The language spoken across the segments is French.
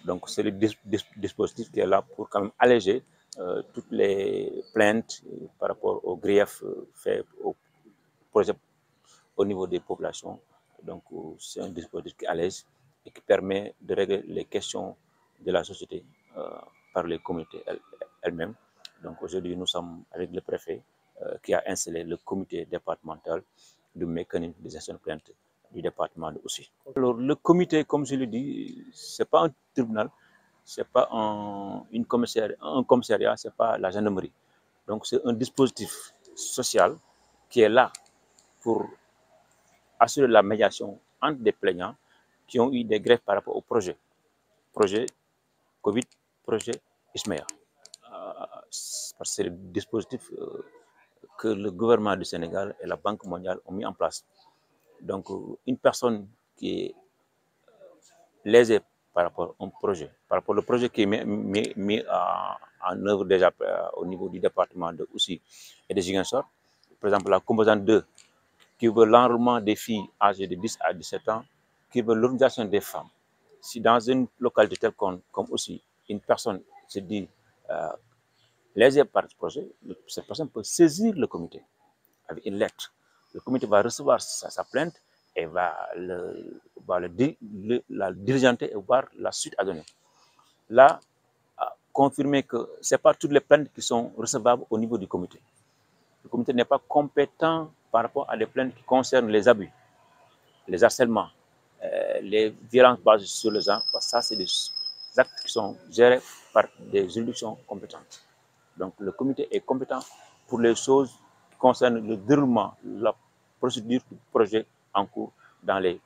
Donc c'est le dispositif qui est là pour quand même alléger toutes les plaintes par rapport aux griefs faits au projet au niveau des populations. Donc c'est un dispositif qui allège et qui permet de régler les questions de la société par les communautés elles-mêmes. Donc aujourd'hui, nous sommes avec le préfet qui a installé le comité départemental du mécanisme de gestion de plainte du département aussi. Alors le comité, comme je l'ai dit, c'est pas un tribunal, c'est pas un commissariat, c'est pas la gendarmerie. Donc c'est un dispositif social qui est là pour assurer la médiation entre des plaignants qui ont eu des greffes par rapport au projet Covid, projet ISMEA. Parce que c'est le dispositif que le gouvernement du Sénégal et la Banque mondiale ont mis en place. Donc, une personne qui est lésée par rapport au projet, par rapport au projet qui est mis en œuvre déjà au niveau du département de Oussy et de Ziguinchor, par exemple la composante 2, qui veut l'enrôlement des filles âgées de 10 à 17 ans, qui veut l'organisation des femmes. Si dans une localité telle comme aussi une personne se dit lésée par ce projet, cette personne peut saisir le comité avec une lettre. Le comité va recevoir sa plainte et va la diligenter et voir la suite à donner. Là, confirmer que ce n'est pas toutes les plaintes qui sont recevables au niveau du comité. Le comité n'est pas compétent par rapport à des plaintes qui concernent les abus, les harcèlements, les violences basées sur les gens, parce que ça, c'est des actes qui sont gérés par des juridictions compétentes. Donc, le comité est compétent pour les choses qui concernent le déroulement, la procédure du projet en cours dans les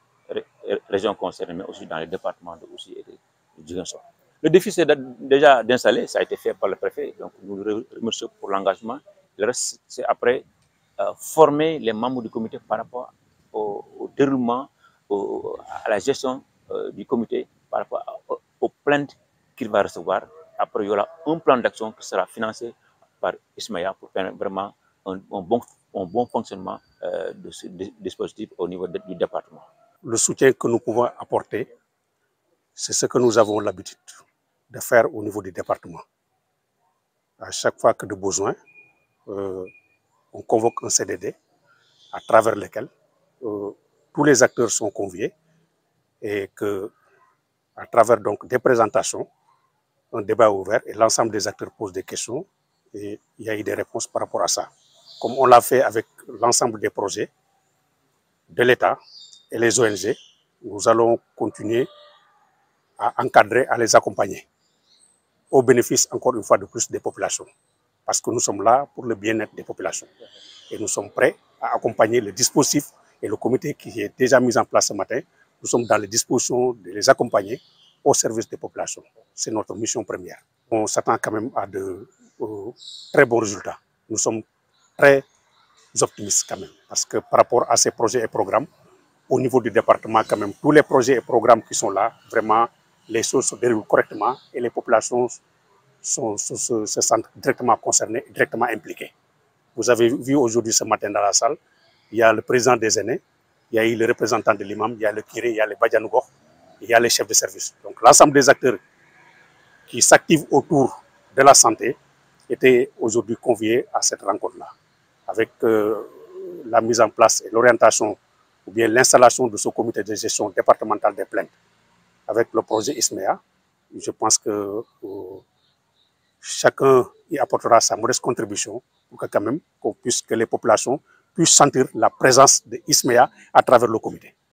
régions concernées, mais aussi dans les départements de Oussy et de Ziguinchor. Le défi, c'est déjà d'installer, ça a été fait par le préfet, donc nous le remercions pour l'engagement. Le reste, c'est après former les membres du comité par rapport au déroulement, à la gestion du comité, par rapport aux plaintes qu'il va recevoir. Après, il y aura un plan d'action qui sera financé par ISMEA pour permettre vraiment un bon fonctionnement de ce dispositif au niveau du département. Le soutien que nous pouvons apporter, c'est ce que nous avons l'habitude de faire au niveau du département. À chaque fois que de besoin, on convoque un CDD à travers lequel tous les acteurs sont conviés et que, à travers donc des présentations, un débat ouvert et l'ensemble des acteurs posent des questions et il y a eu des réponses par rapport à ça. Comme on l'a fait avec l'ensemble des projets de l'État et les ONG, nous allons continuer à encadrer, à les accompagner au bénéfice, encore une fois de plus, des populations. Parce que nous sommes là pour le bien-être des populations. Et nous sommes prêts à accompagner le dispositif et le comité qui est déjà mis en place ce matin. Nous sommes dans les dispositions de les accompagner au service des populations. C'est notre mission première. On s'attend quand même à de très bons résultats. Nous sommes très optimistes quand même. Parce que par rapport à ces projets et programmes, au niveau du département quand même, tous les projets et programmes qui sont là, vraiment, les choses se déroulent correctement et les populations se sentent directement concernées, directement impliquées. Vous avez vu aujourd'hui ce matin dans la salle, il y a le président des aînés, il y a eu le représentant de l'imam, il y a le kiré, il y a le badjanougor, il y a les chefs de service. Donc l'ensemble des acteurs qui s'activent autour de la santé étaient aujourd'hui conviés à cette rencontre-là. Avec la mise en place et l'orientation ou bien l'installation de ce comité de gestion départemental des plaintes avec le projet ISMEA, je pense que chacun y apportera sa modeste contribution pour que quand même que les populations puissent sentir la présence de ISMEA à travers le comité.